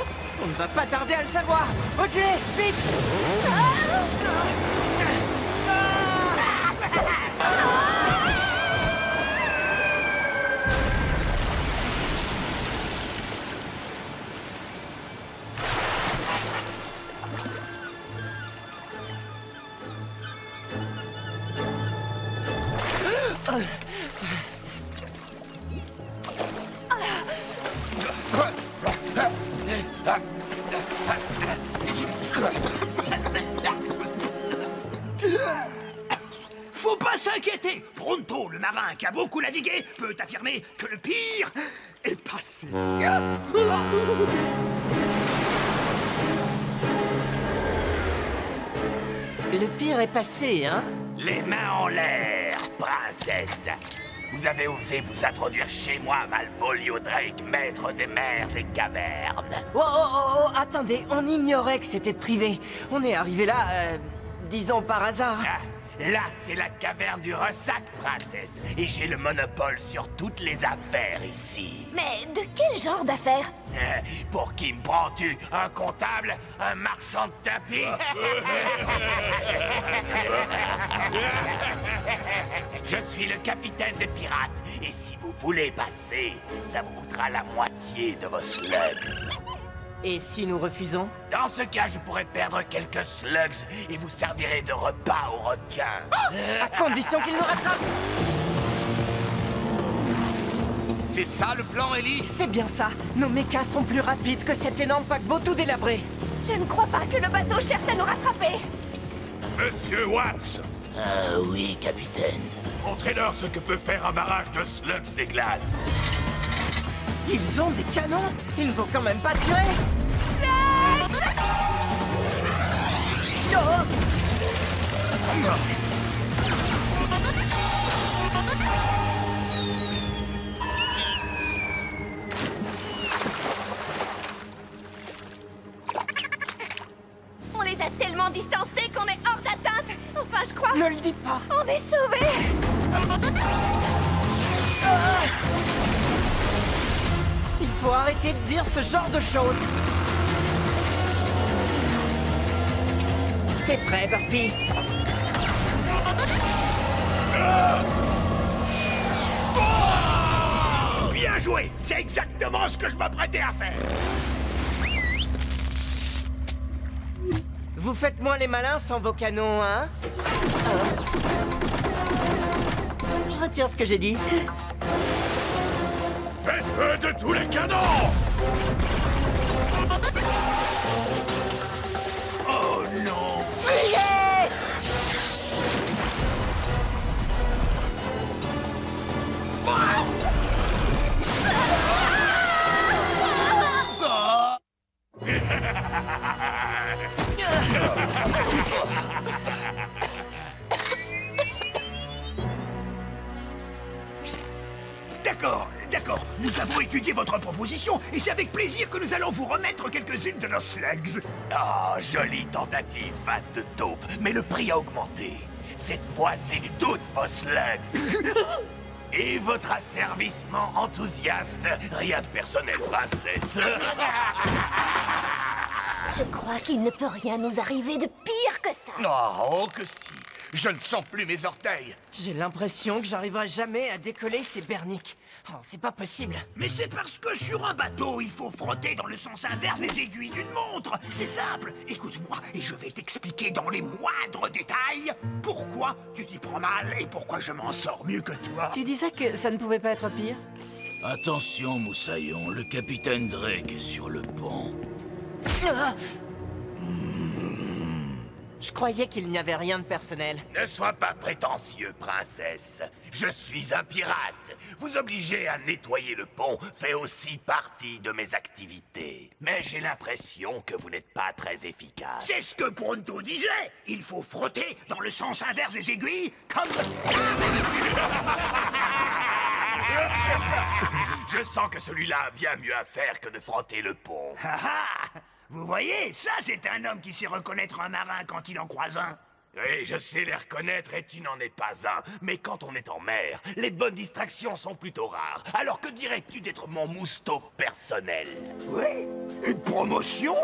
On ne va pas tarder à le savoir. Reculez, vite! Faut pas s'inquiéter. Pronto, le marin qui a beaucoup navigué, peut affirmer que le pire est passé. Le pire est passé, hein? Les mains en l'air, princesse. Vous avez osé vous introduire chez moi, Malvolio Drake, maître des mers des cavernes. Oh, attendez, on ignorait que c'était privé. On est arrivé là, disons par hasard. Ah, là, c'est la caverne du ressac, princesse. Et j'ai le monopole sur toutes les affaires ici. Mais de quel genre d'affaires? Pour qui me prends-tu? Un comptable? Un marchand de tapis? Je suis le capitaine des pirates. Et si vous voulez passer, ça vous coûtera la moitié de vos slugs. Et si nous refusons? Dans ce cas, je pourrais perdre quelques slugs et vous servirez de repas aux requins. À condition qu'il nous rattrape! C'est ça le plan, Ellie? C'est bien ça. Nos mechas sont plus rapides que cet énorme paquebot tout délabré. Je ne crois pas que le bateau cherche à nous rattraper. Monsieur Watts! Oui, capitaine. Montrez-leur ce que peut faire un barrage de slugs des glaces. Ils ont des canons? Il ne faut quand même pas tirer! On les a tellement distancés qu'on est hors d'atteinte. Enfin, je crois. Ne le dis pas! On est sauvés. Il faut arrêter de dire ce genre de choses! T'es prêt, Burpee? Bien joué. C'est exactement ce que je m'apprêtais à faire. Vous faites moins les malins sans vos canons, hein? Je retire ce que j'ai dit. Faites feu de tous les canons! Oh non. D'accord. Nous avons étudié votre proposition et c'est avec plaisir que nous allons vous remettre quelques-unes de nos slugs. Oh, jolie tentative, face de taupe, mais le prix a augmenté. Cette fois, c'est toutes vos slugs. Et votre asservissement enthousiaste. Rien de personnel, princesse. Je crois qu'il ne peut rien nous arriver de pire que ça. Oh, que si. Je ne sens plus mes orteils. J'ai l'impression que j'arriverai jamais à décoller ces berniques. Oh, c'est pas possible. Mais c'est parce que sur un bateau, il faut frotter dans le sens inverse des aiguilles d'une montre. C'est simple. Écoute-moi et je vais t'expliquer dans les moindres détails pourquoi tu t'y prends mal et pourquoi je m'en sors mieux que toi. Tu disais que ça ne pouvait pas être pire? Attention, Moussaillon, le capitaine Drake est sur le pont. Ah! Je croyais qu'il n'y avait rien de personnel. Ne sois pas prétentieux, princesse. Je suis un pirate. Vous obliger à nettoyer le pont fait aussi partie de mes activités. Mais j'ai l'impression que vous n'êtes pas très efficace. C'est ce que Pronto disait. Il faut frotter dans le sens inverse des aiguilles comme... Je sens que celui-là a bien mieux à faire que de frotter le pont. Vous voyez, ça c'est un homme qui sait reconnaître un marin quand il en croise un. Oui, je sais les reconnaître et tu n'en es pas un. Mais quand on est en mer, les bonnes distractions sont plutôt rares. Alors que dirais-tu d'être mon mousto personnel? Oui, une promotion.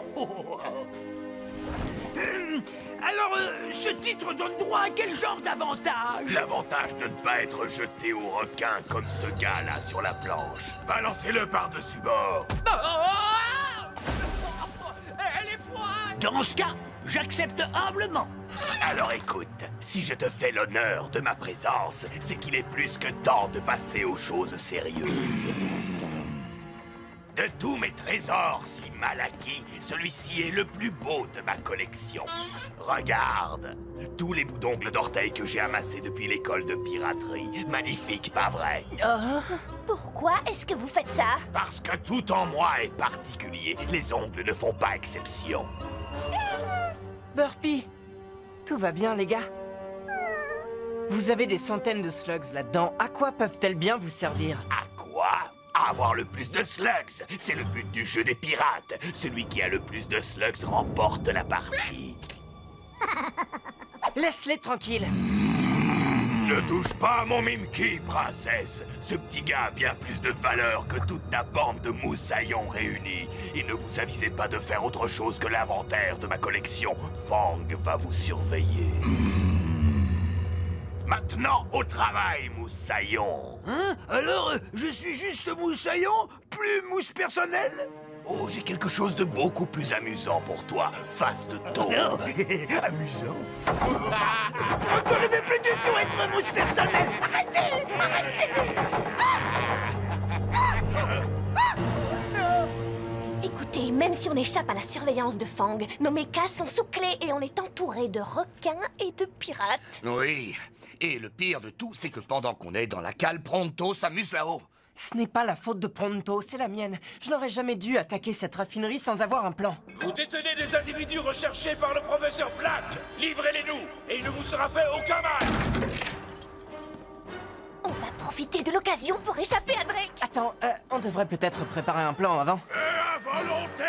Alors, ce titre donne droit à quel genre d'avantage? L'avantage de ne pas être jeté au requin comme ce gars-là sur la planche. Balancez-le par-dessus bord. Elle est froide! Dans ce cas, j'accepte humblement. Alors écoute, si je te fais l'honneur de ma présence, c'est qu'il est plus que temps de passer aux choses sérieuses. De tous mes trésors si mal acquis, celui-ci est le plus beau de ma collection. Regarde, tous les bouts d'ongles d'orteil que j'ai amassés depuis l'école de piraterie. Magnifique, pas vrai? Pourquoi est-ce que vous faites ça? Parce que tout en moi est particulier. Les ongles ne font pas exception. Burpy, tout va bien, les gars? Vous avez des centaines de slugs là-dedans. À quoi peuvent-elles bien vous servir? À quoi? À avoir le plus de slugs. C'est le but du jeu des pirates. Celui qui a le plus de slugs remporte la partie. Laisse-les tranquilles. Ne touche pas à mon Mimki, princesse. Ce petit gars a bien plus de valeur que toute ta bande de moussaillons réunis. Et ne vous avisez pas de faire autre chose que l'inventaire de ma collection. Fang va vous surveiller. Maintenant, au travail, moussaillon. Hein? Alors, je suis juste moussaillon, plus mousse personnel? Oh, j'ai quelque chose de beaucoup plus amusant pour toi, face de taupe. Amusant. On ne veut plus du tout être mousse personnel. Arrêtez! Écoutez, même si on échappe à la surveillance de Fang, nos mechas sont sous clé et on est entouré de requins et de pirates. Oui. Et le pire de tout, c'est que pendant qu'on est dans la cale, Pronto s'amuse là-haut. Ce n'est pas la faute de Pronto, c'est la mienne. Je n'aurais jamais dû attaquer cette raffinerie sans avoir un plan. Vous détenez des individus recherchés par le professeur Black. Livrez-les-nous, et il ne vous sera fait aucun mal. On va profiter de l'occasion pour échapper à Drake. Attends, on devrait peut-être préparer un plan avant. À volonté!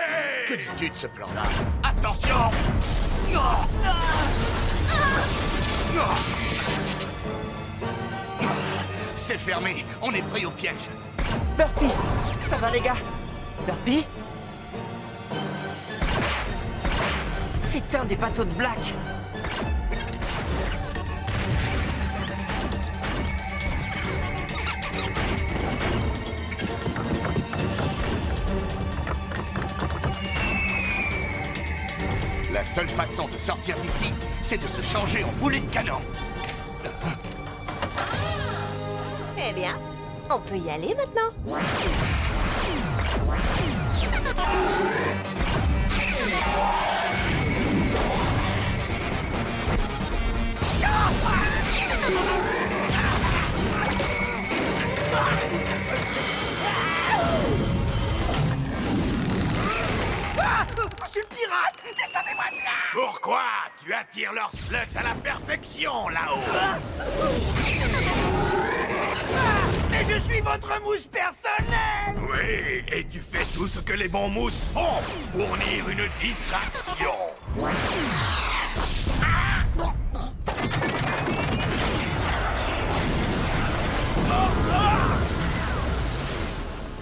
Que dis-tu de ce plan-là? Attention! C'est fermé, on est pris au piège. Burpy, ça va les gars? Burpy? C'est un des bateaux de Black. La seule façon de sortir d'ici, c'est de se changer en boulet de canon. Eh bien, on peut y aller maintenant. Je suis pirate! Descendez-moi de là! Pourquoi? Tu attires leurs slugs à la perfection, là-haut! Mais je suis votre mousse personnelle! Oui, et tu fais tout ce que les bons mousses font! Fournir une distraction!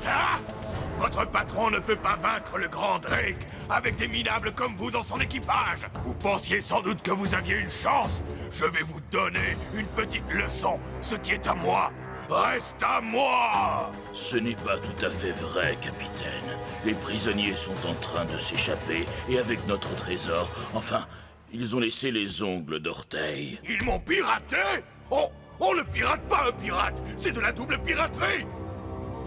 Ah! Votre patron ne peut pas vaincre le grand Drake avec des minables comme vous dans son équipage. Vous pensiez sans doute que vous aviez une chance. Je vais vous donner une petite leçon. Ce qui est à moi reste à moi. Ce n'est pas tout à fait vrai, capitaine. Les prisonniers sont en train de s'échapper et avec notre trésor, enfin, ils ont laissé les ongles d'orteil. Ils m'ont piraté? On ne pirate pas un pirate. C'est de la double piraterie.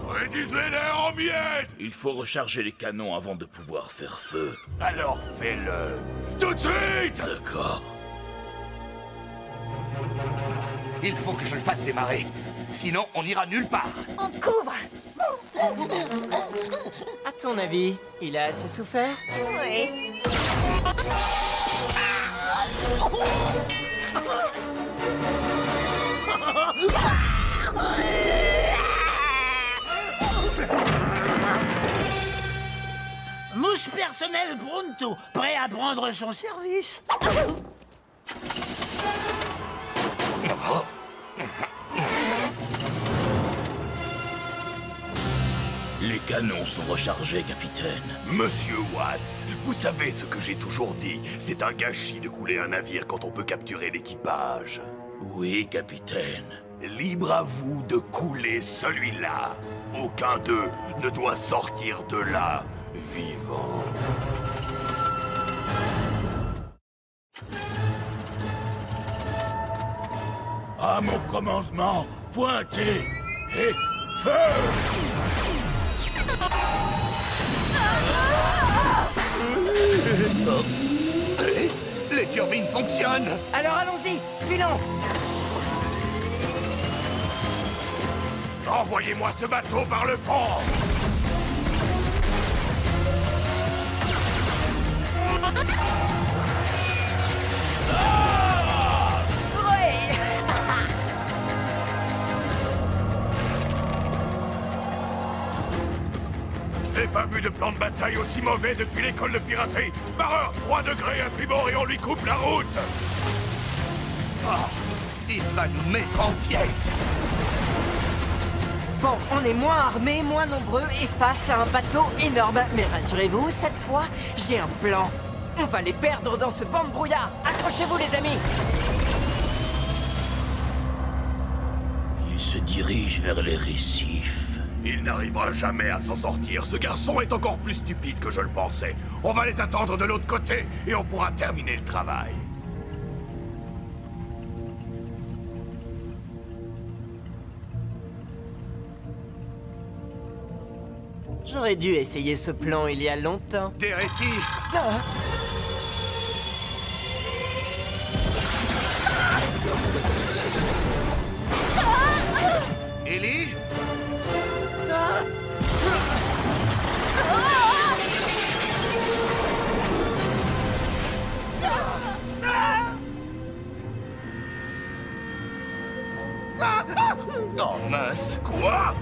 Réduisez-les en miettes! Il faut recharger les canons avant de pouvoir faire feu. Alors fais-le! Tout de suite! D'accord. Il faut que je le fasse démarrer. Sinon, on n'ira nulle part. On te couvre! À ton avis, il a assez souffert? Oui. Mousse personnelle Pronto, prêt à prendre son service. canons sont rechargés, capitaine. Monsieur Watts, vous savez ce que j'ai toujours dit. C'est un gâchis de couler un navire quand on peut capturer l'équipage. Oui, capitaine. Libre à vous de couler celui-là. Aucun d'eux ne doit sortir de là vivant. À mon commandement, pointez et feu! Les turbines fonctionnent! Alors allons-y, filons! Envoyez-moi ce bateau par le fond! Je n'ai pas vu de plan de bataille aussi mauvais depuis l'école de piraterie. Barreur, 3 degrés à tribord et on lui coupe la route. Il va nous mettre en pièces! Bon, on est moins armés, moins nombreux et face à un bateau énorme. Mais rassurez-vous, cette fois, j'ai un plan. On va les perdre dans ce banc de brouillard. Accrochez-vous, les amis! Il se dirige vers les récifs. Il n'arrivera jamais à s'en sortir. Ce garçon est encore plus stupide que je le pensais. On va les attendre de l'autre côté et on pourra terminer le travail. J'aurais dû essayer ce plan il y a longtemps. Des récifs! Ah. Ellie? Oh mince! Quoi?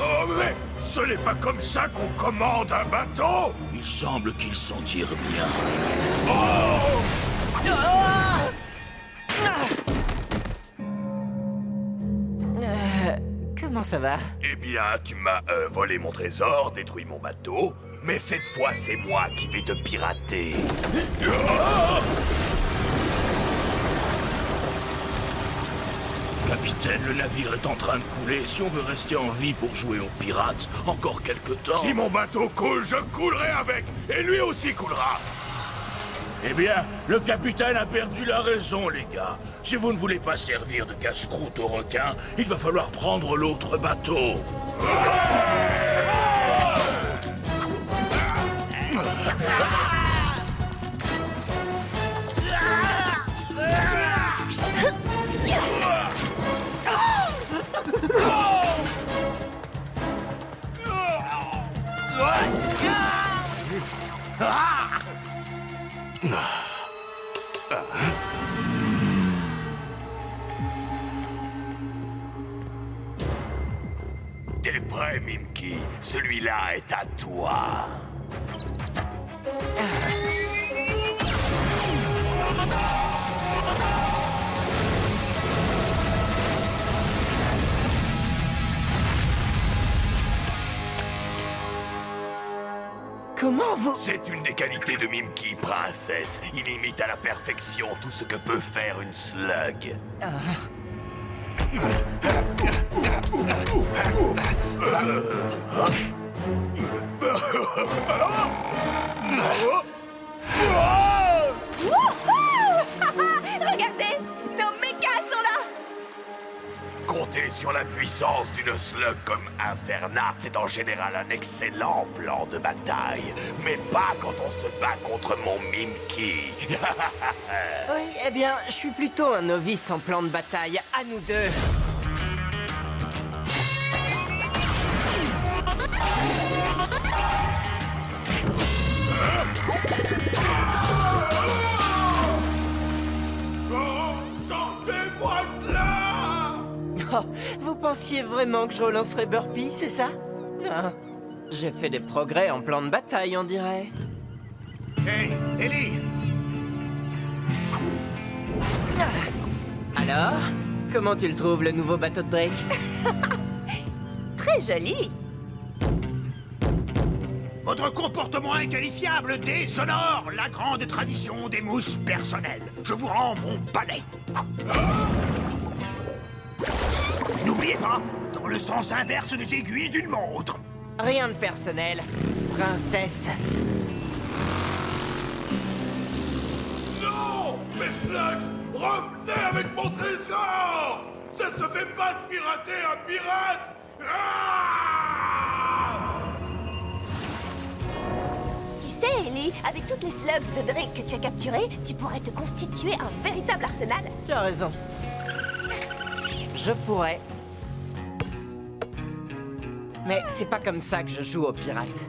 Oh mais ce n'est pas comme ça qu'on commande un bateau! Il semble qu'il s'en tire bien. Oh! Comment ça va? Eh bien, tu m'as volé mon trésor, détruit mon bateau, mais cette fois, c'est moi qui vais te pirater. Capitaine, le navire est en train de couler. Si on veut rester en vie pour jouer aux pirates, encore quelque temps... Si mon bateau coule, je coulerai avec, et lui aussi coulera. Eh bien, le capitaine a perdu la raison, les gars. Si vous ne voulez pas servir de casse-croûte aux requins, il va falloir prendre l'autre bateau. T'es prêt, Mimky? Celui-là est à toi. Comment vous... C'est une des qualités de Mimky, princesse. Il imite à la perfection tout ce que peut faire une slug. Regardez, nos mécas sont là. Compter sur la puissance d'une slug comme Inferna, c'est en général un excellent plan de bataille. Mais pas quand on se bat contre mon Mimky. Oui, eh bien, je suis plutôt un novice en plan de bataille. À nous deux. Sortez-moi de là! Oh, vous pensiez vraiment que je relancerais Burpee, c'est ça? Non. J'ai fait des progrès en plan de bataille, on dirait. Hey, Ellie! Alors? Comment tu le trouves, le nouveau bateau de Drake? Très joli. Votre comportement inqualifiable déshonore la grande tradition des mousses personnelles. Je vous rends mon balai. N'oubliez pas, dans le sens inverse des aiguilles d'une montre. Rien de personnel, princesse. Non! Mais Slugs, revenez avec mon trésor! Ça ne se fait pas de pirater un pirate! Tu sais, Ellie, avec toutes les slugs de Drake que tu as capturées, tu pourrais te constituer un véritable arsenal. Tu as raison. Je pourrais. Mais c'est pas comme ça que je joue aux pirates.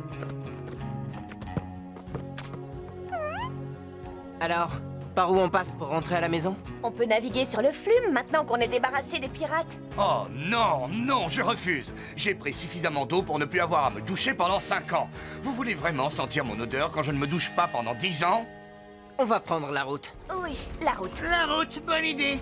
Alors, par où on passe pour rentrer à la maison? On peut naviguer sur le flume maintenant qu'on est débarrassé des pirates. Oh non, non, je refuse. J'ai pris suffisamment d'eau pour ne plus avoir à me doucher pendant 5 ans. Vous voulez vraiment sentir mon odeur quand je ne me douche pas pendant 10 ans? On va prendre la route. Oui, la route. La route, bonne idée.